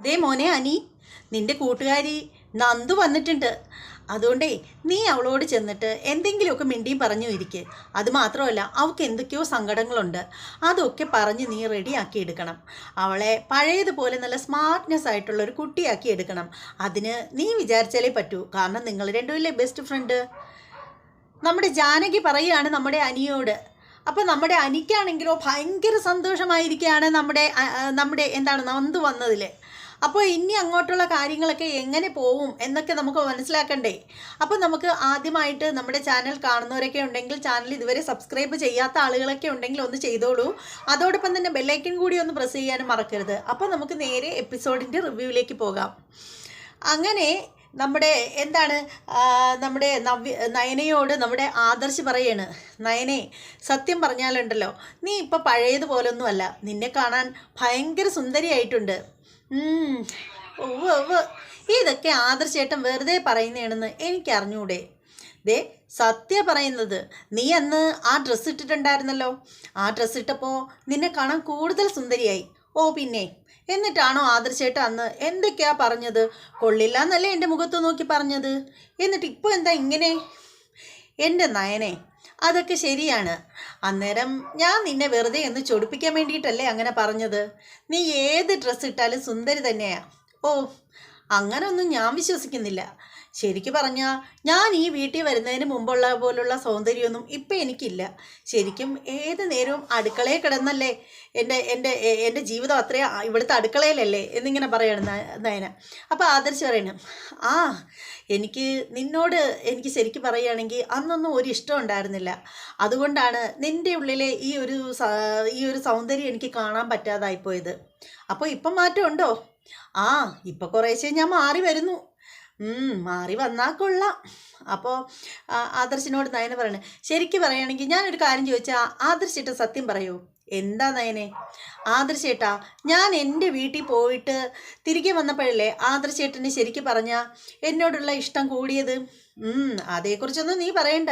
ദേ മോനെ അനി, നിന്റെ കൂട്ടുകാരി നന്ദു വന്നിട്ടുണ്ട്. അതുകൊണ്ടേ നീ അവളോട് ചെന്നിട്ട് എന്തെങ്കിലുമൊക്കെ മിണ്ടിയും പറഞ്ഞു ഇരിക്കുക. അതുമാത്രമല്ല, അവൾക്ക് എന്തൊക്കെയോ സങ്കടങ്ങളുണ്ട്, അതൊക്കെ പറഞ്ഞ് നീ റെഡിയാക്കി എടുക്കണം. അവളെ പഴയതുപോലെ നല്ല സ്മാർട്ട്നെസ് ആയിട്ടുള്ളൊരു കുട്ടിയാക്കി എടുക്കണം. അതിന് നീ വിചാരിച്ചാലേ പറ്റൂ. കാരണം നിങ്ങൾ രണ്ടുമില്ലേ ബെസ്റ്റ് ഫ്രണ്ട്. നമ്മുടെ ജാനകി പറയുകയാണ് നമ്മുടെ അനിയോട്. അപ്പം നമ്മുടെ അനിക്കാണെങ്കിലോ ഭയങ്കര സന്തോഷമായിരിക്കുകയാണ് നമ്മുടെ എന്താണ് നന്ദു വന്നതിൽ. അപ്പോൾ ഇനി അങ്ങോട്ടുള്ള കാര്യങ്ങളൊക്കെ എങ്ങനെ പോവും എന്നൊക്കെ നമുക്ക് മനസ്സിലാക്കണ്ടേ. അപ്പോൾ നമുക്ക് ആദ്യമായിട്ട് നമ്മുടെ ചാനൽ കാണുന്നവരൊക്കെ ഉണ്ടെങ്കിൽ, ചാനൽ ഇതുവരെ സബ്സ്ക്രൈബ് ചെയ്യാത്ത ആളുകളൊക്കെ ഉണ്ടെങ്കിൽ ഒന്ന് ചെയ്തോളൂ. അതോടൊപ്പം തന്നെ ബെല്ലൈക്കൻ കൂടി ഒന്ന് പ്രസ് ചെയ്യാനും മറക്കരുത്. അപ്പോൾ നമുക്ക് നേരെ എപ്പിസോഡിൻ്റെ റിവ്യൂവിലേക്ക് പോകാം. അങ്ങനെ നമ്മുടെ നയനയോട് നമ്മുടെ ആദർശ് പറയാണ്, നയനെ സത്യം പറഞ്ഞാലുണ്ടല്ലോ, നീ ഇപ്പോൾ പഴയതുപോലൊന്നും അല്ല. നിന്നെ കാണാൻ ഭയങ്കര സുന്ദരിയായിട്ടുണ്ട്. ഉവ്വ് ഇതൊക്കെ ആദർശേട്ടൻ വെറുതെ പറയുന്നതാണെന്ന് എനിക്കറിഞ്ഞൂടെ. ദേ സത്യ പറയുന്നത്, നീ അന്ന് ആ ഡ്രസ്സ് ഇട്ടിട്ടുണ്ടായിരുന്നല്ലോ. ആ ഡ്രസ്സ് ഇട്ടപ്പോൾ നിന്നെ കാണാൻ കൂടുതൽ സുന്ദരിയായി. ഓ പിന്നെ എന്നിട്ടാണോ ആദർശേട്ടൻ അന്ന് എന്തൊക്കെയാ പറഞ്ഞത്? കൊള്ളില്ല എന്നല്ലേ എൻ്റെ മുഖത്ത് നോക്കി പറഞ്ഞത്. എന്നിട്ട് ഇപ്പോൾ എന്താ ഇങ്ങനെ? എൻ്റെ നയനെ, അതൊക്കെ ശരിയാണ്. അന്നേരം ഞാൻ നിന്നെ വെറുതെ ഒന്ന് ചൊടിപ്പിക്കാൻ വേണ്ടിയിട്ടല്ലേ അങ്ങനെ പറഞ്ഞത്. നീ ഏത് ഡ്രസ്സ് ഇട്ടാലും സുന്ദരി തന്നെയാ. ഓ അങ്ങനൊന്നും ഞാൻ വിശ്വസിക്കുന്നില്ല. ശരിക്കും പറഞ്ഞാൽ ഞാൻ ഈ വീട്ടിൽ വരുന്നതിന് മുമ്പുള്ള പോലുള്ള സൗന്ദര്യമൊന്നും ഇപ്പം എനിക്കില്ല. ശരിക്കും ഏത് നേരവും അടുക്കളയിൽ കിടന്നല്ലേ എൻ്റെ ജീവിതം അത്രയും ഇവിടുത്തെ അടുക്കളയിലല്ലേ എന്നിങ്ങനെ പറയണം നയന. അപ്പോൾ ആദർശ് പറയണം, നിന്നോട് എനിക്ക് ശരിക്കും പറയുകയാണെങ്കിൽ അന്നൊന്നും ഒരു ഇഷ്ടം ഉണ്ടായിരുന്നില്ല. അതുകൊണ്ടാണ് നിൻ്റെ ഉള്ളിലെ ഈ ഒരു സൗന്ദര്യം എനിക്ക് കാണാൻ പറ്റാതായിപ്പോയത്. അപ്പോൾ ഇപ്പം മാറ്റമുണ്ടോ? ഇപ്പം കുറേശ്ശെ ഞാൻ മാറി വരുന്നു. മാറി വന്നാൽ കൊള്ളാം. അപ്പോൾ ആദർശിനോട് നയന പറയണേ, ശരിക്കും പറയുകയാണെങ്കിൽ ഞാനൊരു കാര്യം ചോദിച്ചാൽ ആദർശേട്ട സത്യം പറയൂ. എന്താ നയനെ? ആദർശേട്ടാ, ഞാൻ എൻ്റെ വീട്ടിൽ പോയിട്ട് തിരികെ വന്നപ്പോഴല്ലേ ആദർശേട്ടന് ശരിക്കും പറഞ്ഞാൽ എന്നോടുള്ള ഇഷ്ടം കൂടിയത്. അതേക്കുറിച്ചൊന്നും നീ പറയണ്ട.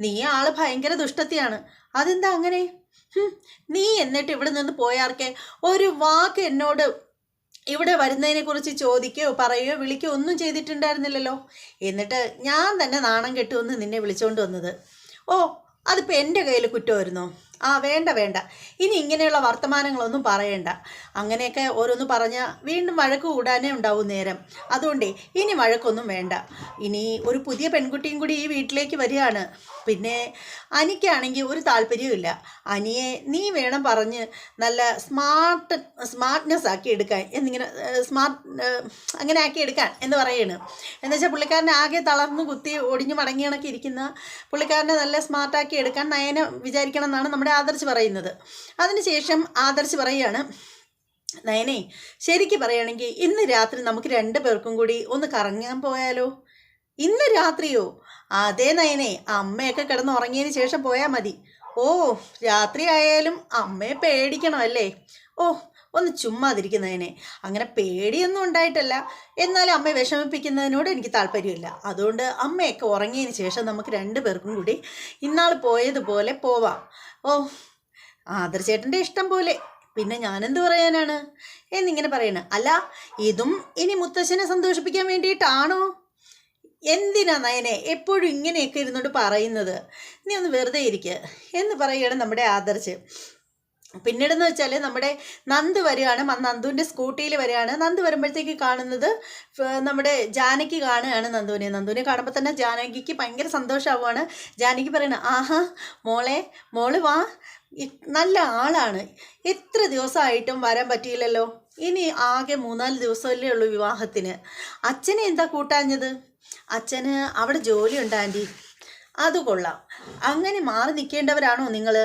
നീ ആള് ഭയങ്കര ദുഷ്ടത്തിയാണ്. അതെന്താ അങ്ങനെ? നീ എന്നിട്ട് ഇവിടെ നിന്ന് പോയാർക്കെ ഒരു വാക്ക് എന്നോട് ഇവിടെ വരുന്നതിനെക്കുറിച്ച് ചോദിക്കുകയോ പറയുകയോ വിളിക്കുകയോ ഒന്നും ചെയ്തിട്ടുണ്ടായിരുന്നില്ലല്ലോ. എന്നിട്ട് ഞാൻ തന്നെ നാണം കെട്ടുമെന്ന് നിന്നെ വിളിച്ചുകൊണ്ട് വന്നത്. അതിപ്പോൾ എൻ്റെ കയ്യിൽ കുറ്റമായിരുന്നോ? വേണ്ട ഇനി ഇങ്ങനെയുള്ള വർത്തമാനങ്ങളൊന്നും പറയണ്ട. അങ്ങനെയൊക്കെ ഓരോന്ന് പറഞ്ഞാൽ വീണ്ടും വഴക്ക് കൂടാനേ ഉണ്ടാവും നേരം. അതുകൊണ്ടേ ഇനി വഴക്കൊന്നും വേണ്ട. ഇനി ഒരു പുതിയ പെൺകുട്ടിയും കൂടി ഈ വീട്ടിലേക്ക് വരികയാണ്. പിന്നെ അനിക്കാണെങ്കിൽ ഒരു താല്പര്യവും ഇല്ല. അനിയെ നീ വേണം പറഞ്ഞ് നല്ല സ്മാർട്ട്നെസ് ആക്കി എടുക്കാൻ, അങ്ങനെ ആക്കി എടുക്കാൻ എന്ന് പറയാണ്. എന്നുവെച്ചാൽ പുള്ളിക്കാരനെ ആകെ തളർന്നു കുത്തി ഒടിഞ്ഞു മടങ്ങി കണക്കി ഇരിക്കുന്ന പുള്ളിക്കാരനെ നല്ല സ്മാർട്ടാക്കി എടുക്കാൻ നയന വിചാരിക്കണം എന്നാണ് നമ്മുടെ ആദർശ് പറയുന്നത്. അതിനുശേഷം ആദർശ് പറയുകയാണ്, നയനെ ശരിക്കും പറയുകയാണെങ്കിൽ ഇന്ന് രാത്രി നമുക്ക് 2 പേർക്കും കൂടി ഒന്ന് കറങ്ങാൻ പോയാലോ? ഇന്ന് രാത്രിയോ? അതേ നയനെ, അമ്മയൊക്കെ കിടന്ന് ഉറങ്ങിയതിന് ശേഷം പോയാൽ മതി. രാത്രി ആയാലും അമ്മയെ പേടിക്കണം അല്ലേ? ഒന്ന് ചുമ്മാതിരിക്കുന്നതിനെ. അങ്ങനെ പേടിയൊന്നും ഉണ്ടായിട്ടല്ല, എന്നാലും അമ്മയെ വിഷമിപ്പിക്കുന്നതിനോട് എനിക്ക് താല്പര്യമില്ല. അതുകൊണ്ട് അമ്മയൊക്കെ ഉറങ്ങിയതിന് ശേഷം നമുക്ക് 2 പേർക്കും കൂടി ഇന്നാൾ പോയതുപോലെ പോവാം. ആദർശേട്ടൻ്റെ ഇഷ്ടം പോലെ, പിന്നെ ഞാനെന്ത് പറയാനാണ് എന്നിങ്ങനെ പറയണ. അല്ല, ഇതും ഇനി മുത്തശ്ശനെ സന്തോഷിപ്പിക്കാൻ വേണ്ടിയിട്ടാണോ? എന്തിനാ നയനെ എപ്പോഴും ഇങ്ങനെയൊക്കെ ഇരുന്നോണ്ട് പറയുന്നത്? നീ ഒന്ന് വെറുതെ ഇരിക്കുക എന്ന് പറയുകയാണ് നമ്മുടെ ആദർശ്. പിന്നീടെന്ന് വെച്ചാൽ നമ്മുടെ നന്ദു വരികയാണ്. നന്ദുവിൻ്റെ സ്കൂട്ടിയിൽ വരികയാണ്. നന്ദു വരുമ്പോഴത്തേക്ക് കാണുന്നത് നമ്മുടെ ജാനകി കാണുകയാണ് നന്ദുവിനെ കാണുമ്പോൾ തന്നെ ജാനകിക്ക് ഭയങ്കര സന്തോഷമാവുകയാണ്. ജാനകി പറയണ, മോള് വാ, നല്ല ആളാണ്. എത്ര ദിവസമായിട്ടും വരാൻ പറ്റിയില്ലല്ലോ. ഇനി ആകെ 3-4 ദിവസമല്ലേ ഉള്ളൂ വിവാഹത്തിന്. അച്ഛനെ എന്താ കൂട്ടാഞ്ഞത്? അച്ഛന് അവിടെ ജോലിയുണ്ട് ആൻറ്റി. അത് കൊള്ളാം. അങ്ങനെ മാറി നിൽക്കേണ്ടവരാണോ നിങ്ങൾ?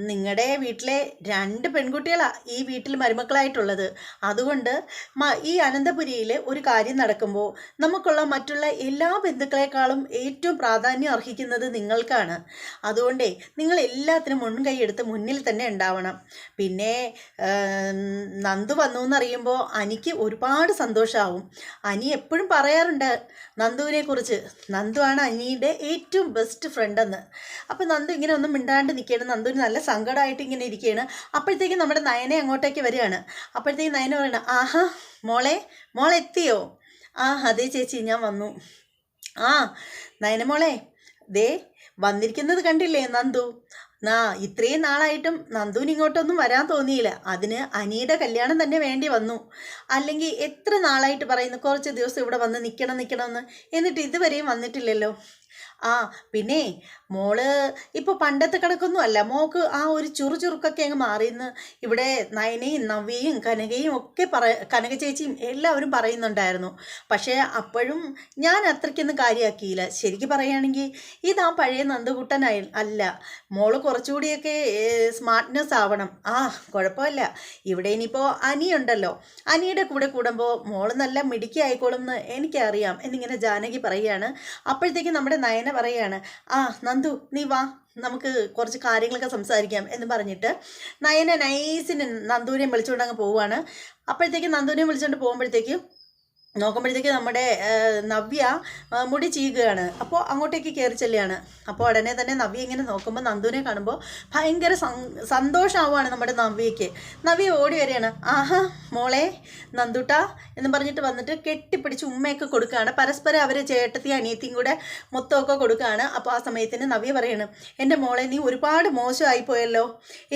നിങ്ങളുടെ വീട്ടിലെ 2 പെൺകുട്ടികളാണ് ഈ വീട്ടിൽ മരുമക്കളായിട്ടുള്ളത്. അതുകൊണ്ട് ഈ അനന്തപുരിയിൽ ഒരു കാര്യം നടക്കുമ്പോൾ നമുക്കുള്ള മറ്റുള്ള എല്ലാ ബന്ധുക്കളെക്കാളും ഏറ്റവും പ്രാധാന്യം അർഹിക്കുന്നത് നിങ്ങൾക്കാണ്. അതുകൊണ്ടേ നിങ്ങൾ എല്ലാത്തിനും മുൻകൈയെടുത്ത് മുന്നിൽ തന്നെ ഉണ്ടാവണം. പിന്നെ നന്ദു വന്നു എന്നറിയുമ്പോൾ അനിക്ക് ഒരുപാട് സന്തോഷമാവും. അനി എപ്പോഴും പറയാറുണ്ട് നന്ദുവിനെ കുറിച്ച്, നന്ദു ആണ് അനിയുടെ ഏറ്റവും ബെസ്റ്റ് ഫ്രണ്ടെന്ന്. അപ്പം നന്ദു ഇങ്ങനെ ഒന്നും മിണ്ടാണ്ട് നിൽക്കുകയാണ്. നന്ദുവിന് നല്ല സങ്കടമായിട്ട് ഇങ്ങനെ ഇരിക്കുകയാണ്. അപ്പോഴത്തേക്കും നമ്മുടെ നയനെ അങ്ങോട്ടേക്ക് വരികയാണ്. അപ്പോഴത്തേക്കും നയന പറയണം, ആഹാ മോളെത്തിയോ? ആ അതെ ചേച്ചി ഞാൻ വന്നു. ആ നയനമോളെ, ദേ വന്നിരിക്കുന്നത് കണ്ടില്ലേ നന്ദു. ഇത്രയും നാളായിട്ടും നന്ദുവിന് ഇങ്ങോട്ടൊന്നും വരാൻ തോന്നിയില്ല. അതിന് അനിയുടെ കല്യാണം തന്നെ വേണ്ടി വന്നു. അല്ലെങ്കിൽ എത്ര നാളായിട്ട് പറയുന്നു കുറച്ച് ദിവസം ഇവിടെ വന്ന് നിൽക്കണമെന്ന്, എന്നിട്ട് ഇതുവരെയും വന്നിട്ടില്ലല്ലോ. പിന്നെ മോള് ഇപ്പോൾ പണ്ടത്തെ കണക്കൊന്നും അല്ല. മോൾക്ക് ആ ഒരു ചുറുചുറുക്കൊക്കെ അങ്ങ് മാറിയെന്ന് ഇവിടെ നയനയും നവ്യയും കനകയും ഒക്കെ കനക ചേച്ചിയും എല്ലാവരും പറയുന്നുണ്ടായിരുന്നു. പക്ഷേ അപ്പോഴും ഞാൻ അത്രയ്ക്കൊന്നും കാര്യമാക്കിയില്ല. ശരിക്കും പറയുകയാണെങ്കിൽ ഇതാ പഴയ നന്ദുകുട്ടനായി അല്ല. മോള് കുറച്ചുകൂടിയൊക്കെ സ്മാർട്ട്നെസ് ആവണം. കുഴപ്പമില്ല, ഇവിടെ ഇനിയിപ്പോൾ അനിയുണ്ടല്ലോ, അനിയുടെ കൂടെ കൂടുമ്പോൾ മോള് നല്ല മിടുക്കി ആയിക്കോളും എന്ന് എനിക്കറിയാം എന്നിങ്ങനെ ജാനകി പറയുകയാണ്. അപ്പോഴത്തേക്കും നമ്മുടെ നയന പറയാണ്, നന്ദു നീ വാ, നമുക്ക് കുറച്ച് കാര്യങ്ങളൊക്കെ സംസാരിക്കാം എന്ന് പറഞ്ഞിട്ട് നയന നൈസിന് നന്ദുവിനെ വിളിച്ചുകൊണ്ട് അങ്ങ് പോവുകയാണ്. അപ്പോഴത്തേക്കും നന്ദുവിനെ വിളിച്ചുകൊണ്ട് പോകുമ്പോഴത്തേക്കും നോക്കുമ്പോഴത്തേക്ക് നമ്മുടെ നവ്യ മുടി ചീകുകയാണ്. അപ്പോൾ അങ്ങോട്ടേക്ക് കയറി ചെല്ലുകയാണ്. അപ്പോൾ ഉടനെ തന്നെ നവ്യ ഇങ്ങനെ നോക്കുമ്പോൾ നന്ദുവിനെ കാണുമ്പോൾ ഭയങ്കര സന്തോഷമാവുകയാണ് നമ്മുടെ നവ്യയ്ക്ക്. നവ്യ ഓടി വരികയാണ്. ആഹാ മോളെ നന്ദുട്ട എന്ന് പറഞ്ഞിട്ട് വന്നിട്ട് കെട്ടിപ്പിടിച്ച് ഉമ്മയൊക്കെ കൊടുക്കുകയാണ്. പരസ്പരം അവർ ചേട്ടത്തിയും അനിയത്തിയും കൂടെ മൊത്തമൊക്കെ കൊടുക്കുകയാണ്. അപ്പോൾ ആ സമയത്തിന് നവ്യ പറയാണ്, എൻ്റെ മോളെ നീ ഒരുപാട് മോശമായി പോയല്ലോ,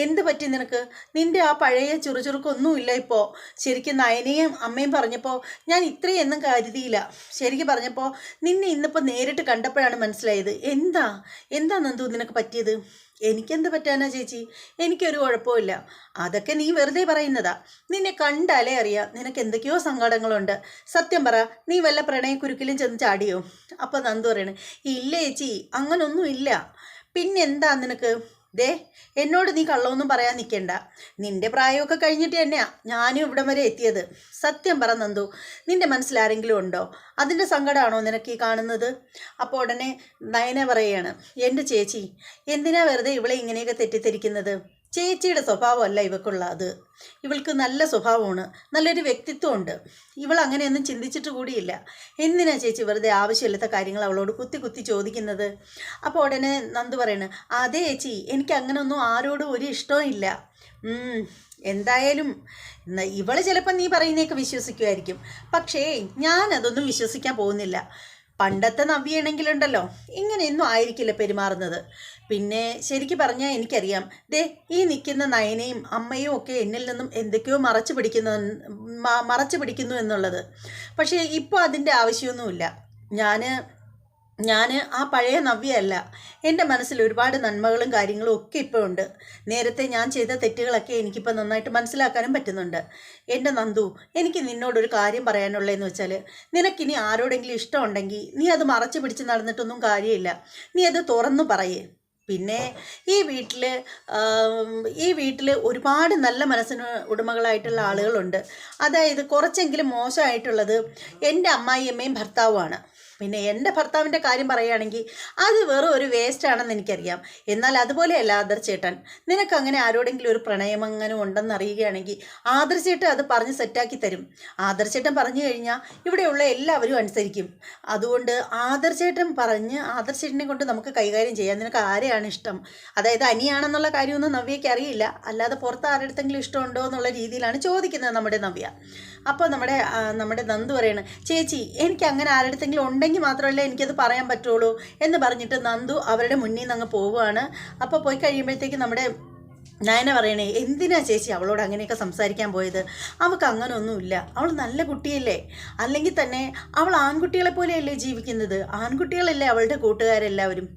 എന്ത് പറ്റി നിനക്ക്? നിൻ്റെ ആ പഴയ ചുറുചുറുക്കൊന്നുമില്ല ഇപ്പോൾ. ശരിക്കും നയനയും അമ്മയും പറഞ്ഞപ്പോൾ ഞാൻ ഇത്രയൊന്നും കരുതിയില്ല. ശരിക്കും പറഞ്ഞപ്പോൾ നിന്നെ ഇന്നിപ്പോൾ നേരിട്ട് കണ്ടപ്പോഴാണ് മനസ്സിലായത്. എന്താ നന്ദു നിനക്ക് പറ്റിയത്? എനിക്കെന്ത് പറ്റാനാ ചേച്ചി? എനിക്കൊരു കുഴപ്പമില്ല. അതൊക്കെ നീ വെറുതെ പറയുന്നതാ. നിന്നെ കണ്ടാലേ അറിയാം നിനക്ക് എന്തൊക്കെയോ സങ്കടങ്ങളുണ്ട്. സത്യം പറ, നീ വല്ല പ്രണയക്കുരുക്കിലും ചെന്ന് ചാടിയോ? അപ്പോൾ നന്ദു പറയണേ, ഇല്ല ചേച്ചി, അങ്ങനൊന്നും ഇല്ല. പിന്നെന്താ നിനക്ക്? എന്നോട് നീ കള്ളമൊന്നും പറയാൻ നിൽക്കണ്ട. നിന്റെ പ്രായമൊക്കെ കഴിഞ്ഞിട്ട് തന്നെയാ ഞാനും ഇവിടം വരെ എത്തിയത്. സത്യം പറ നന്ദു, നിന്റെ മനസ്സിൽ ആരെങ്കിലും ഉണ്ടോ? അതിൻ്റെ സങ്കടമാണോ നിനക്ക് ഈ കാണുന്നത്? അപ്പോൾ ഉടനെ നയന പറയുകയാണ്, എൻ്റെ ചേച്ചി എന്തിനാ വെറുതെ ഇവളെ ഇങ്ങനെയൊക്കെ തെറ്റിദ്ധരിക്കുന്നത്? ചേച്ചിയുടെ സ്വഭാവമല്ല ഇവൾക്കുള്ളത്. ഇവൾക്ക് നല്ല സ്വഭാവമാണ്, നല്ലൊരു വ്യക്തിത്വമുണ്ട്. ഇവൾ അങ്ങനെയൊന്നും ചിന്തിച്ചിട്ട് കൂടിയില്ല. എന്തിനാ ചേച്ചി വെറുതെ ആവശ്യമില്ലാത്ത കാര്യങ്ങൾ അവളോട് കുത്തി ചോദിക്കുന്നത്? അപ്പോൾ ഉടനെ നന്ദു പറയണ്, അതെ ചേച്ചി, എനിക്ക് അങ്ങനെയൊന്നും ആരോടും ഒരു ഇഷ്ടവും ഇല്ല. എന്തായാലും ഇവള് ചിലപ്പോൾ നീ പറയുന്നതൊക്കെ വിശ്വസിക്കുമായിരിക്കും. പക്ഷേ ഞാനതൊന്നും വിശ്വസിക്കാൻ പോകുന്നില്ല. പണ്ടത്തെ നവ്യാണെങ്കിലുണ്ടല്ലോ ഇങ്ങനെയൊന്നും ആയിരിക്കില്ല പെരുമാറുന്നത്. പിന്നെ ശരിക്കും പറഞ്ഞാൽ എനിക്കറിയാം, ഈ നിൽക്കുന്ന നയനയും അമ്മയും ഒക്കെ എന്നിൽ നിന്നും എന്തൊക്കെയോ മറച്ചു പിടിക്കുന്നു എന്നുള്ളത്. പക്ഷേ ഇപ്പോൾ അതിൻ്റെ ആവശ്യമൊന്നുമില്ല. ഞാൻ ആ പഴയ നവ്യയല്ല. എൻ്റെ മനസ്സിൽ ഒരുപാട് നന്മകളും കാര്യങ്ങളും ഒക്കെ ഇപ്പോൾ ഉണ്ട്. നേരത്തെ ഞാൻ ചെയ്ത തെറ്റുകളൊക്കെ എനിക്കിപ്പോൾ നന്നായിട്ട് മനസ്സിലാക്കാനും പറ്റുന്നുണ്ട്. എൻ്റെ നന്ദു, എനിക്ക് നിന്നോടൊരു കാര്യം പറയാനുള്ളതെന്ന് വെച്ചാൽ, നിനക്കിനി ആരോടെങ്കിലും ഇഷ്ടമുണ്ടെങ്കിൽ നീ അത് മറച്ചു പിടിച്ച് നടന്നിട്ടൊന്നും കാര്യമില്ല. നീ അത് തുറന്നു പറയേ. പിന്നെ ഈ വീട്ടിൽ ഒരുപാട് നല്ല മനസ്സിന് ഉടമകളായിട്ടുള്ള ആളുകളുണ്ട്. അതായത് കുറച്ചെങ്കിലും മോശമായിട്ടുള്ളത് എൻ്റെ അമ്മായിയമ്മയും ഭർത്താവുമാണ്. പിന്നെ എൻ്റെ ഭർത്താവിൻ്റെ കാര്യം പറയുകയാണെങ്കിൽ അത് വെറും ഒരു വേസ്റ്റാണെന്ന് എനിക്കറിയാം. എന്നാൽ അതുപോലെയല്ല ആദർശേട്ടൻ. നിനക്കങ്ങനെ ആരോടെങ്കിലും ഒരു പ്രണയമങ്ങനെ ഉണ്ടെന്ന് അറിയുകയാണെങ്കിൽ ആദർശേട്ടൻ അത് പറഞ്ഞ് സെറ്റാക്കി തരും. ആദർശേട്ടൻ പറഞ്ഞു കഴിഞ്ഞാൽ ഇവിടെയുള്ള എല്ലാവരും അനുസരിക്കും. അതുകൊണ്ട് ആദർശേട്ടനെ കൊണ്ട് നമുക്ക് കൈകാര്യം ചെയ്യാം. നിനക്ക് ആരെയാണ് ഇഷ്ടം? അതായത് അനിയാണെന്നുള്ള കാര്യമൊന്നും നവ്യയ്ക്ക് അറിയില്ല. അല്ലാതെ പുറത്ത് ആരുടെടുത്തെങ്കിലും ഇഷ്ടമുണ്ടോ എന്നുള്ള രീതിയിലാണ് ചോദിക്കുന്നത് നമ്മുടെ നവ്യ. അപ്പോൾ നമ്മുടെ നന്ദു പറയാണ്, ചേച്ചി എനിക്ക് അങ്ങനെ ആരുടെടുത്തെങ്കിലും ഉണ്ടെങ്കിൽ മാത്രമല്ല എനിക്കത് പറയാൻ പറ്റുള്ളൂ എന്ന് പറഞ്ഞിട്ട് നന്ദു അവരുടെ മുന്നിൽ നിന്ന് അങ്ങ് പോവുകയാണ്. അപ്പോൾ പോയി കഴിയുമ്പോഴത്തേക്ക് നമ്മുടെ നയന പറയണേ, എന്തിനാ ചേച്ചി അവളോട് അങ്ങനെയൊക്കെ സംസാരിക്കാൻ പോയത്? അവൾക്ക് അങ്ങനെയൊന്നുമില്ല. അവൾ നല്ല കുട്ടിയല്ലേ. അല്ലെങ്കിൽ തന്നെ അവൾ ആൺകുട്ടികളെ പോലെയല്ലേ ജീവിക്കുന്നത്. ആൺകുട്ടികളല്ലേ അവളുടെ കൂട്ടുകാരെല്ലാവരും.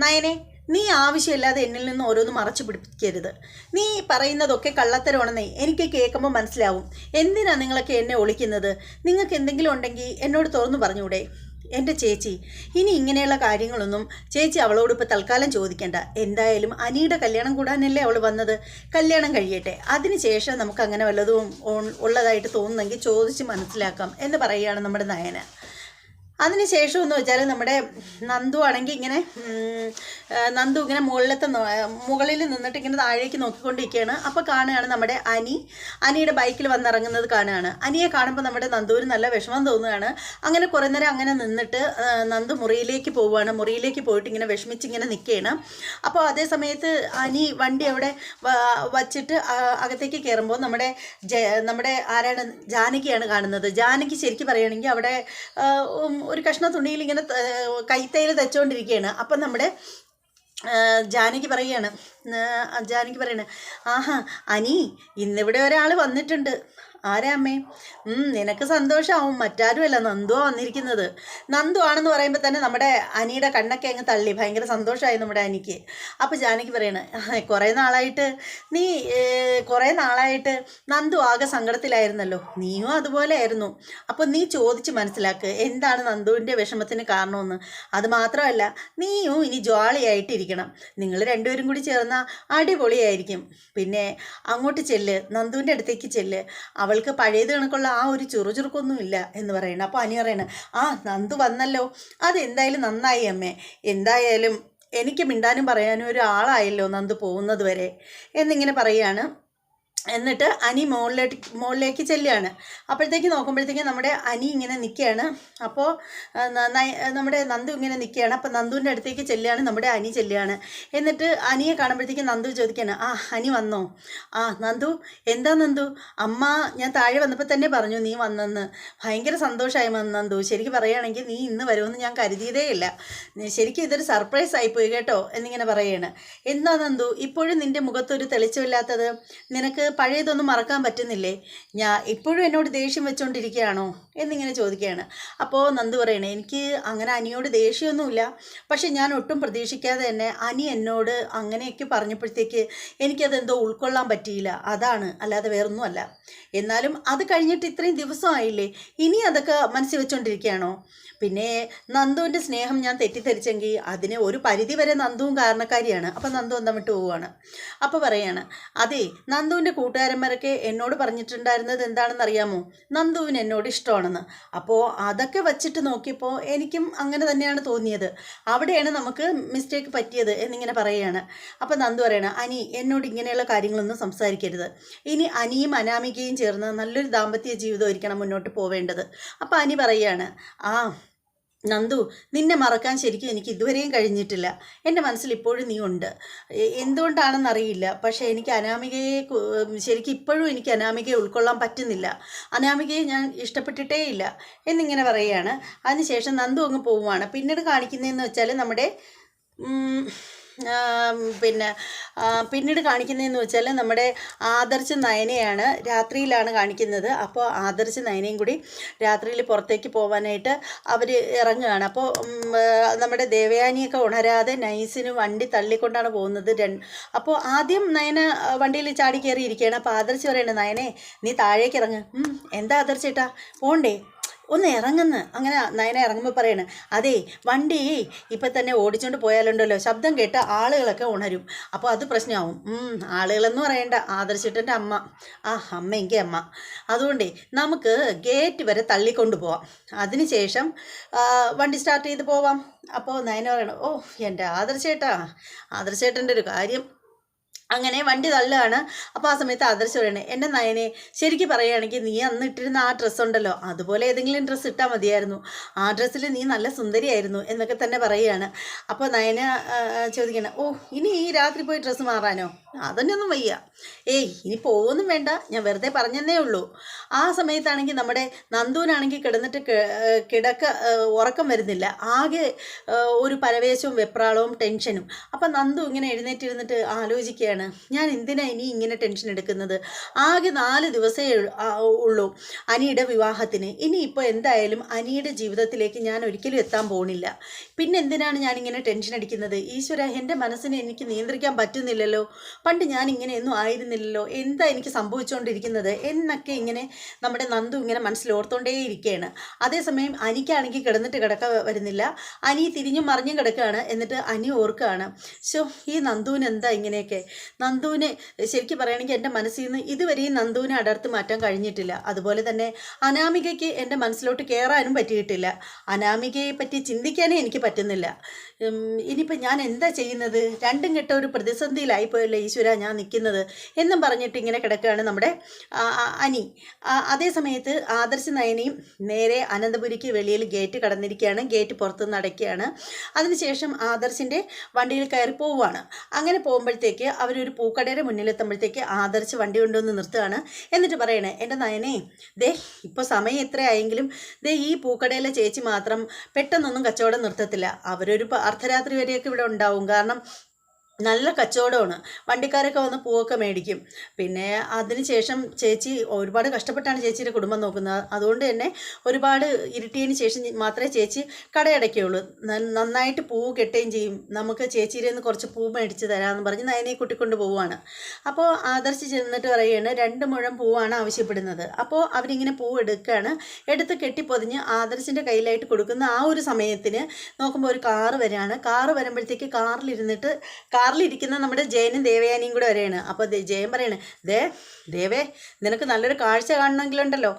നയനെ, നീ ആവശ്യമില്ലാതെ എന്നിൽ നിന്ന് ഓരോന്ന് മറച്ചു പിടിപ്പിക്കരുത്. നീ പറയുന്നതൊക്കെ കള്ളത്തരമാണെന്നേ എനിക്ക് കേൾക്കുമ്പോൾ മനസ്സിലാവും. എന്തിനാ നിങ്ങളൊക്കെ എന്നെ ഒളിക്കുന്നത്? നിങ്ങൾക്ക് എന്തെങ്കിലും ഉണ്ടെങ്കിൽ എന്നോട് തുറന്നു പറഞ്ഞൂടെ? എൻ്റെ ചേച്ചി, ഇനി ഇങ്ങനെയുള്ള കാര്യങ്ങളൊന്നും ചേച്ചി അവളോട് ഇപ്പോൾ തൽക്കാലം ചോദിക്കേണ്ട. എന്തായാലും അനിയുടെ കല്യാണം കൂടാനല്ലേ അവൾ വന്നത്. കല്യാണം കഴിയട്ടെ, അതിനുശേഷം നമുക്ക് അങ്ങനെ വല്ലതും ഉള്ളതായിട്ട് തോന്നുന്നെങ്കിൽ ചോദിച്ച് മനസ്സിലാക്കാം എന്ന് പറയുകയാണ് നമ്മുടെ നയന. അതിന് ശേഷം എന്ന് വെച്ചാൽ നമ്മുടെ നന്ദു ആണെങ്കിൽ ഇങ്ങനെ നന്ദു ഇങ്ങനെ മുകളിൽ നിന്നിട്ട് ഇങ്ങനെ താഴേക്ക് നോക്കിക്കൊണ്ടിരിക്കുകയാണ്. അപ്പോൾ കാണുകയാണ് നമ്മുടെ അനിയുടെ ബൈക്കിൽ വന്നിറങ്ങുന്നത് കാണുകയാണ്. അനിയെ കാണുമ്പോൾ നമ്മുടെ നന്ദുവിന് നല്ല വിഷമം തോന്നുകയാണ്. അങ്ങനെ കുറേ നേരം അങ്ങനെ നിന്നിട്ട് നന്ദു മുറിയിലേക്ക് പോവുകയാണ്. മുറിയിലേക്ക് പോയിട്ട് ഇങ്ങനെ വിഷമിച്ചിങ്ങനെ നിൽക്കുകയാണ്. അപ്പോൾ അതേ സമയത്ത് അനി വണ്ടി അവിടെ വച്ചിട്ട് അകത്തേക്ക് കയറുമ്പോൾ നമ്മുടെ ആരാണ്, ജാനകിയാണ് കാണുന്നത്. ജാനകി ശരിക്കും പറയുകയാണെങ്കിൽ അവിടെ ഒരു കഷ്ണ തുണിയിൽ ഇങ്ങനെ കൈത്തയിൽ തെച്ചുകൊണ്ടിരിക്കുകയാണ്. അപ്പം നമ്മുടെ ജാനകി പറയാണ്, ആഹാ അനി, ഇന്നിവിടെ ഒരാൾ വന്നിട്ടുണ്ട്. ആരാ അമ്മേ? നിനക്ക് സന്തോഷമാവും, മറ്റാരുമല്ല, നന്ദുവാ വന്നിരിക്കുന്നത്. നന്ദു ആണെന്ന് പറയുമ്പോൾ തന്നെ നമ്മുടെ അനിയുടെ കണ്ണൊക്കെ അങ്ങ് തള്ളി. ഭയങ്കര സന്തോഷമായി നമ്മുടെ അനിക്ക്. അപ്പോൾ ജാനകി പറയണേ, കുറേ നാളായിട്ട് നന്ദു ആകെ സങ്കടത്തിലായിരുന്നല്ലോ, നീയും അതുപോലെ ആയിരുന്നു. അപ്പോൾ നീ ചോദിച്ച് മനസ്സിലാക്ക് എന്താണ് നന്ദുവിൻ്റെ വിഷമത്തിന് കാരണമെന്ന്. അത് മാത്രമല്ല, നീയും ഇനി ജോളിയായിട്ടിരിക്കണം. നിങ്ങൾ രണ്ടുപേരും കൂടി ചേർന്നാൽ അടിപൊളിയായിരിക്കും. പിന്നെ അങ്ങോട്ട് ചെല്ല്, നന്ദുവിൻ്റെ അടുത്തേക്ക് ചെല്ല്. അവൾക്ക് പഴയത് കണക്കുള്ള ആ ഒരു ചുറുചുറുക്കൊന്നുമില്ല എന്ന് പറയണം. അപ്പോൾ അനി പറയണം, നന്ദു വന്നല്ലോ, അതെന്തായാലും നന്നായി അമ്മേ. എന്തായാലും എനിക്ക് മിണ്ടാനും പറയാനും ഒരു ആളായല്ലോ നന്ദു പോകുന്നത് വരെ എന്നിങ്ങനെ പറയുകയാണ്. എന്നിട്ട് അനി മുകളിലേക്ക് ചെല്ലുകയാണ്. അപ്പോഴത്തേക്ക് നോക്കുമ്പോഴത്തേക്കും നമ്മുടെ അനി ഇങ്ങനെ നിൽക്കുകയാണ്. അപ്പോൾ നമ്മുടെ നന്ദു ഇങ്ങനെ നിൽക്കുകയാണ്. അപ്പോൾ നന്ദുവിൻ്റെ അടുത്തേക്ക് ചെല്ലുകയാണ് നമ്മുടെ അനി ചെല്ലുകയാണ്. എന്നിട്ട് അനിയെ കാണുമ്പോഴത്തേക്കും നന്ദു ചോദിക്കുകയാണ്, അനി വന്നോ? നന്ദു, എന്താ നന്ദു? അമ്മ ഞാൻ താഴെ വന്നപ്പോൾ തന്നെ പറഞ്ഞു നീ വന്നെന്ന്. ഭയങ്കര സന്തോഷമായി നന്ദു. ശരിക്കും പറയുകയാണെങ്കിൽ നീ ഇന്ന് വരുമെന്ന് ഞാൻ കരുതിയതേ ഇല്ല. ശരിക്കും ഇതൊരു സർപ്രൈസ് ആയിപ്പോയി കേട്ടോ എന്നിങ്ങനെ പറയുകയാണ്. എന്താ നന്ദു ഇപ്പോഴും നിൻ്റെ മുഖത്തൊരു തെളിച്ചമില്ലാത്തത്? നിനക്ക് പഴയതൊന്നും മറക്കാൻ പറ്റുന്നില്ലേ? ഇപ്പോഴും എന്നോട് ദേഷ്യം വെച്ചുകൊണ്ടിരിക്കുകയാണോ എന്നിങ്ങനെ ചോദിക്കുകയാണ്. അപ്പോൾ നന്ദു പറയണേ, എനിക്ക് അങ്ങനെ അനിയോട് ദേഷ്യമൊന്നുമില്ല. പക്ഷെ ഞാൻ ഒട്ടും പ്രതീക്ഷിക്കാതെ തന്നെ അനി എന്നോട് അങ്ങനെയൊക്കെ പറഞ്ഞപ്പോഴത്തേക്ക് എനിക്കതെന്തോ ഉൾക്കൊള്ളാൻ പറ്റിയില്ല. അതാണ്, അല്ലാതെ വേറൊന്നുമല്ല. എന്നാലും അത് കഴിഞ്ഞിട്ട് ഇത്രയും ദിവസമായില്ലേ, ഇനി അതൊക്കെ മനസ്സിൽ വെച്ചുകൊണ്ടിരിക്കുകയാണോ? പിന്നെ നന്ദുവിൻ്റെ സ്നേഹം ഞാൻ തെറ്റിദ്ധരിച്ചെങ്കിൽ അതിന് ഒരു പരിധി വരെ നന്ദുവും കാരണക്കാരിയാണ്. അപ്പം നന്ദു അന്തം വിട്ട് പോവുകയാണ്. അപ്പോൾ പറയാണ്, അതെ, നന്ദുവിൻ്റെ കൂട്ടുകാരന്മാരൊക്കെ എന്നോട് പറഞ്ഞിട്ടുണ്ടായിരുന്നത് എന്താണെന്ന് അറിയാമോ? നന്ദുവിന് എന്നോട് ഇഷ്ടമാണെന്ന്. അപ്പോൾ അതൊക്കെ വച്ചിട്ട് നോക്കിയപ്പോൾ എനിക്കും അങ്ങനെ തന്നെയാണ് തോന്നിയത്. അവിടെയാണ് നമുക്ക് മിസ്റ്റേക്ക് പറ്റിയത് എന്നിങ്ങനെ പറയുകയാണ്. അപ്പോൾ നന്ദു പറയണം, അനി എന്നോട് ഇങ്ങനെയുള്ള കാര്യങ്ങളൊന്നും സംസാരിക്കരുത്. ഇനി അനിയും അനാമികയും ചേർന്ന് നല്ലൊരു ദാമ്പത്യ ജീവിതമായിരിക്കണം മുന്നോട്ട് പോവേണ്ടത്. അപ്പോൾ അനി പറയുകയാണ്, നന്ദു, നിന്നെ മറക്കാൻ ശരിക്കും എനിക്ക് ഇതുവരെയും കഴിഞ്ഞിട്ടില്ല. എൻ്റെ മനസ്സിൽ ഇപ്പോഴും നീ ഉണ്ട്. എന്തുകൊണ്ടാണെന്നറിയില്ല, പക്ഷേ എനിക്ക് അനാമികയെ ശരിക്കും ഇപ്പോഴും എനിക്ക് അനാമികയെ ഉൾക്കൊള്ളാൻ പറ്റുന്നില്ല. അനാമികയെ ഞാൻ ഇഷ്ടപ്പെട്ടിട്ടേ ഇല്ല എന്നിങ്ങനെ പറയുകയാണ്. അതിനുശേഷം നന്ദു അങ്ങ് പോവുകയാണ്. പിന്നീട് കാണിക്കുന്നതെന്ന് വെച്ചാൽ നമ്മുടെ പിന്നീട് കാണിക്കുന്നതെന്ന് വെച്ചാൽ നമ്മുടെ ആദർശ് നയനയാണ് രാത്രിയിലാണ് കാണിക്കുന്നത്. അപ്പോൾ ആദർശ് നയനയും കൂടി രാത്രിയിൽ പുറത്തേക്ക് പോകാനായിട്ട് അവർ ഇറങ്ങുകയാണ്. അപ്പോൾ നമ്മുടെ ദേവയാനിയൊക്കെ ഉണരാതെ നൈസിന് വണ്ടി തള്ളിക്കൊണ്ടാണ് പോകുന്നത്. അപ്പോൾ ആദ്യം നയന വണ്ടിയിൽ ചാടി കയറിയിരിക്കുകയാണ്. അപ്പോൾ ആദർശ് പറയണേ, നയനെ നീ താഴേക്ക് ഇറങ്ങ്. എന്താ ആദർശേട്ടാ, പോണ്ടേ? ഒന്ന് ഇറങ്ങുന്നു. അങ്ങനെ നയന ഇറങ്ങുമ്പോൾ പറയണേ, അതെ, വണ്ടി ഇപ്പം തന്നെ ഓടിച്ചുകൊണ്ട് പോയാലുണ്ടല്ലോ ശബ്ദം കേട്ട് ആളുകളൊക്കെ ഉണരും. അപ്പോൾ അത് പ്രശ്നമാവും. ആളുകളെന്ന് പറയണ്ട, ആദർശിട്ടൻ്റെ അമ്മ, അമ്മയെങ്കിൽ അമ്മ. അതുകൊണ്ടേ നമുക്ക് ഗേറ്റ് വരെ തള്ളിക്കൊണ്ട് പോവാം, അതിനുശേഷം വണ്ടി സ്റ്റാർട്ട് ചെയ്ത് പോവാം. അപ്പോൾ നയന പറയണം, എൻ്റെ ആദർശേട്ടൻ്റെ ഒരു കാര്യം. അങ്ങനെ വണ്ടി തള്ളുകയാണ്. അപ്പോൾ ആ സമയത്ത് ആദർശ് പറയണേ, എൻ്റെ നയനെ ശരിക്കും പറയുകയാണെങ്കിൽ നീ അന്ന് ഇട്ടിരുന്ന ആ ഡ്രസ്സ് ഉണ്ടല്ലോ, അതുപോലെ ഏതെങ്കിലും ഡ്രസ്സ് ഇട്ടാൽ മതിയായിരുന്നു. ആ ഡ്രസ്സിൽ നീ നല്ല സുന്ദരിയായിരുന്നു എന്നൊക്കെ തന്നെ പറയുകയാണ്. അപ്പോൾ നയന ചോദിക്കണം, ഇനി ഈ രാത്രി പോയി ഡ്രസ്സ് മാറാനോ? അതന്നെയൊന്നും വയ്യ. ഇനി പോകുമൊന്നും വേണ്ട, ഞാൻ വെറുതെ പറഞ്ഞതേ ഉള്ളൂ. ആ സമയത്താണെങ്കിൽ നമ്മുടെ നന്ദുവിനാണെങ്കിൽ കിടന്നിട്ട് ഉറക്കം വരുന്നില്ല. ആകെ ഒരു പരവേശവും വെപ്രാളവും ടെൻഷനും. അപ്പം നന്ദു ഇങ്ങനെ എഴുന്നേറ്റിരുന്നിട്ട് ആലോചിക്കുകയാണ്, ഞാൻ എന്തിനാ ഇനി ഇങ്ങനെ ടെൻഷൻ എടുക്കുന്നത്? ആകെ 4 ദിവസമേ ഉള്ളൂ അനിയുടെ വിവാഹത്തിന്. ഇനിയിപ്പോൾ എന്തായാലും അനിയുടെ ജീവിതത്തിലേക്ക് ഞാൻ ഒരിക്കലും എത്താൻ പോകുന്നില്ല. പിന്നെ എന്തിനാണ് ഞാനിങ്ങനെ ടെൻഷൻ അടിക്കുന്നത്? ഈശ്വര, എൻ്റെ മനസ്സിനെ എനിക്ക് നിയന്ത്രിക്കാൻ പറ്റുന്നില്ലല്ലോ. പണ്ട് ഞാൻ ഇങ്ങനെയൊന്നും ആയിരുന്നില്ലല്ലോ, എന്താ എനിക്ക് സംഭവിച്ചുകൊണ്ടിരിക്കുന്നത് എന്നൊക്കെ ഇങ്ങനെ നമ്മുടെ നന്ദു ഇങ്ങനെ മനസ്സിലോർത്തോണ്ടേ ഇരിക്കുകയാണ്. അതേസമയം അനിക്കാണെങ്കിൽ കിടക്ക വരുന്നില്ല. അനി തിരിഞ്ഞും മറിഞ്ഞും കിടക്കുകയാണ്. എന്നിട്ട് അനി ഓർക്കുകയാണ്, ഈ നന്ദുവിന് എന്താ ഇങ്ങനെയൊക്കെ. നന്ദുവിനെ ശരിക്കും പറയുകയാണെങ്കിൽ എൻ്റെ മനസ്സിൽ നിന്ന് ഇതുവരെയും നന്ദുവിനെ അടർത്ത് മാറ്റാൻ കഴിഞ്ഞിട്ടില്ല. അതുപോലെ തന്നെ അനാമികയ്ക്ക് എൻ്റെ മനസ്സിലോട്ട് കയറാനും പറ്റിയിട്ടില്ല. അനാമികയെ പറ്റി ചിന്തിക്കാനേ എനിക്ക് പറ്റുന്നില്ല. ഇനിയിപ്പോൾ ഞാൻ എന്താ ചെയ്യുന്നത്, രണ്ടും കെട്ട ഒരു പ്രതിസന്ധിയിലായിപ്പോയല്ലോ ഈശ്വര ഞാൻ നിൽക്കുന്നത് എന്നും പറഞ്ഞിട്ട് ഇങ്ങനെ കിടക്കുകയാണ് നമ്മുടെ അനി. അതേ സമയത്ത് ആദർശ് നയനയും നേരെ അനന്തപുരിക്ക് വെളിയിൽ ഗേറ്റ് കടന്നിരിക്കുകയാണ്. ഗേറ്റ് പുറത്തുനിന്ന് അടയ്ക്കുകയാണ്. അതിനുശേഷം ആദർശിൻ്റെ വണ്ടിയിൽ കയറി പോവുകയാണ്. അങ്ങനെ പോകുമ്പോഴത്തേക്ക് അവരൊരു പൂക്കടയുടെ മുന്നിലെത്തുമ്പോഴത്തേക്ക് ആദർശ് വണ്ടി കൊണ്ടുവന്ന് നിർത്തുകയാണ്. എന്നിട്ട് പറയണേ, എൻ്റെ നയനേ, ദേ ഇപ്പോൾ സമയം എത്രയായെങ്കിലും ദേ ഈ പൂക്കടയിലെ ചേച്ചി മാത്രം പെട്ടെന്നൊന്നും കച്ചവടം നിർത്തത്തില്ല. അവരൊരു അർദ്ധരാത്രി വരെയൊക്കെ ഇവിടെ ഉണ്ടാവും. കാരണം നല്ല കച്ചവടമാണ്. വണ്ടിക്കാരൊക്കെ വന്ന് പൂവൊക്കെ മേടിക്കും. പിന്നെ അതിനുശേഷം ചേച്ചി ഒരുപാട് കഷ്ടപ്പെട്ടാണ് ചേച്ചിയുടെ കുടുംബം നോക്കുന്നത്. അതുകൊണ്ട് തന്നെ ഒരുപാട് ഇരുട്ടിയതിന് ശേഷം മാത്രമേ ചേച്ചി കടയടയ്ക്കുകയുള്ളൂ. നന്നായിട്ട് പൂവ് കെട്ടുകയും ചെയ്യും. നമുക്ക് ചേച്ചിയുടെ നിന്ന് കുറച്ച് പൂ മേടിച്ച് തരാമെന്ന് പറഞ്ഞ് നയനെ കൂട്ടിക്കൊണ്ട് പോവുകയാണ്. അപ്പോൾ ആദർശ് ചെന്നിട്ട് പറയുകയാണ്, 2 മുഴം പൂവാണ് ആവശ്യപ്പെടുന്നത്. അപ്പോൾ അവരിങ്ങനെ പൂവ് എടുക്കുകയാണ്. എടുത്ത് കെട്ടിപ്പൊതിഞ്ഞ് ആദർശിൻ്റെ കയ്യിലായിട്ട് കൊടുക്കുന്ന ആ ഒരു സമയത്തിന് നോക്കുമ്പോൾ ഒരു കാറ് വരികയാണ്. കാറ് വരുമ്പോഴത്തേക്ക് കാറിലിരിക്കുന്ന നമ്മുടെ ജയനും ദേവയാനിയും കൂടെ വരെയാണ്. അപ്പോൾ ജയൻ പറയാണ്, ദേവേ നിനക്ക് നല്ലൊരു കാഴ്ച കാണണമെങ്കിലുണ്ടല്ലോ,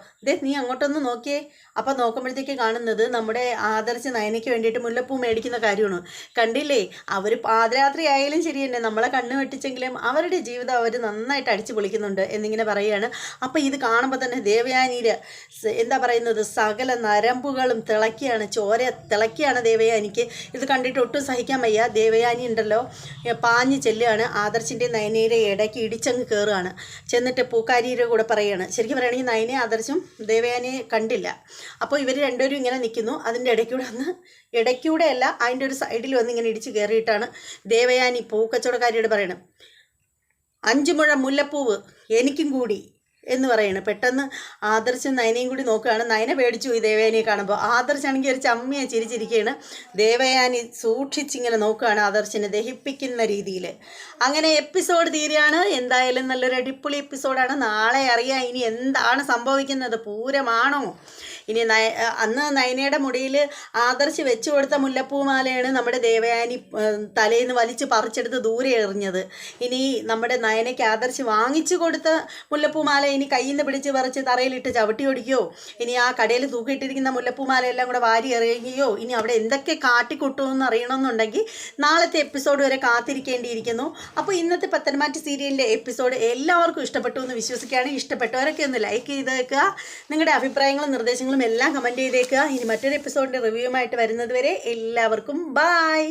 നീ അങ്ങോട്ടൊന്ന് നോക്കിയേ. അപ്പോൾ നോക്കുമ്പോഴത്തേക്ക് കാണുന്നത് നമ്മുടെ ആദർശ് നയനയ്ക്ക് വേണ്ടിയിട്ട് മുല്ലപ്പൂ മേടിക്കുന്ന കാര്യമാണ്. കണ്ടില്ലേ, അവർ പാതിരാത്രി ആയാലും ശരി തന്നെ നമ്മളെ കണ്ണ് വെട്ടിച്ചെങ്കിലും അവരുടെ ജീവിതം അവർ നന്നായിട്ട് അടിച്ചു പൊളിക്കുന്നുണ്ട് എന്നിങ്ങനെ പറയുകയാണ്. അപ്പോൾ ഇത് കാണുമ്പോൾ തന്നെ ദേവയാനിയിൽ എന്താ പറയുന്നത്, സകല നരമ്പുകളും തിളക്കിയാണ്, ചോര തിളക്കിയാണ് ദേവയാനിക്ക്. ഇത് കണ്ടിട്ട് ഒട്ടും സഹിക്കാൻ വയ്യ. ദേവയാനി ഉണ്ടല്ലോ പാഞ്ഞ് ചെല്ലുകയാണ്. ആദർശിൻ്റെ നയനയുടെ ഇടയ്ക്ക് ഇടിച്ചങ്ങ് കയറുകയാണ്. ചെന്നിട്ട് പൂക്കാരിയുടെ കൂടെ പറയുകയാണ്. ശരിക്കും പറയുകയാണെങ്കിൽ നയനെ ആദർശും ദേവയാനിയെ കണ്ടില്ല. അപ്പോൾ ഇവർ രണ്ടുപേരും ഇങ്ങനെ നിൽക്കുന്നു. അതിൻ്റെ ഇടയ്ക്കൂടെ അല്ല, അതിൻ്റെ ഒരു സൈഡിൽ വന്ന് ഇങ്ങനെ ഇടിച്ച് കയറിയിട്ടാണ് ദേവയാനി പൂക്കച്ചവടക്കാരിയോട് പറയണം, 5 മുഴം മുല്ലപ്പൂവ് എനിക്കും കൂടി എന്ന് പറയണം. പെട്ടെന്ന് ആദർശും നയനയും കൂടി നോക്കുകയാണ്. നയന പേടിച്ചു പോയി ദേവയാനിയെ കാണുമ്പോൾ. ആദർശാണെങ്കിൽ ഒരു ചമ്മിയെ ചിരിച്ചിരിക്കുകയാണ്. ദേവയാനി സൂക്ഷിച്ചിങ്ങനെ നോക്കുകയാണ് ആദർശിനെ ദഹിപ്പിക്കുന്ന രീതിയിൽ. അങ്ങനെ എപ്പിസോഡ് തീരുകയാണ്. എന്തായാലും നല്ലൊരു അടിപൊളി എപ്പിസോഡാണ്. നാളെ അറിയാം ഇനി എന്താണ് സംഭവിക്കുന്നത്. പൂരമാണോ ഇനി? അന്ന് നയനയുടെ മുടിയിൽ ആദർശ് വെച്ചു കൊടുത്ത മുല്ലപ്പൂമാലയാണ് നമ്മുടെ ദേവയാനി തലേന്ന് വലിച്ച് പറിച്ചെടുത്ത് ദൂരെ എറിഞ്ഞത്. ഇനി നമ്മുടെ നയനയ്ക്ക് ആദർശ് വാങ്ങിച്ചു കൊടുത്ത മുല്ലപ്പൂമാല ഇനി കയ്യിൽ നിന്ന് പിടിച്ച് പറിച്ച് തറയിലിട്ട് ചവിട്ടി ഓടിക്കുകയോ, ഇനി ആ കടയിൽ തൂക്കിയിട്ടിരിക്കുന്ന മുല്ലപ്പൂമാലയെല്ലാം കൂടെ വാരി എറിയുകയോ, ഇനി അവിടെ എന്തൊക്കെ കാട്ടിക്കൊട്ടുമെന്ന് അറിയണമെന്നുണ്ടെങ്കിൽ നാളത്തെ എപ്പിസോഡ് വരെ കാത്തിരിക്കേണ്ടിയിരിക്കുന്നു. അപ്പോൾ ഇന്നത്തെ പത്തനംമാറ്റ് സീരിയലിൻ്റെ എപ്പിസോഡ് എല്ലാവർക്കും ഇഷ്ടപ്പെട്ടു എന്ന് വിശ്വസിക്കുകയാണ്. ഇഷ്ടപ്പെട്ടവരൊക്കെ ഒന്ന് ലൈക്ക് ചെയ്തേക്കുക. നിങ്ങളുടെ അഭിപ്രായങ്ങളും നിർദ്ദേശങ്ങളും എല്ലാം കമൻറ്റ് ചെയ്തേക്കുക. ഇനി മറ്റൊരു എപ്പിസോഡിൻ്റെ റിവ്യൂമായിട്ട് വരുന്നത് വരെ എല്ലാവർക്കും ബായ്.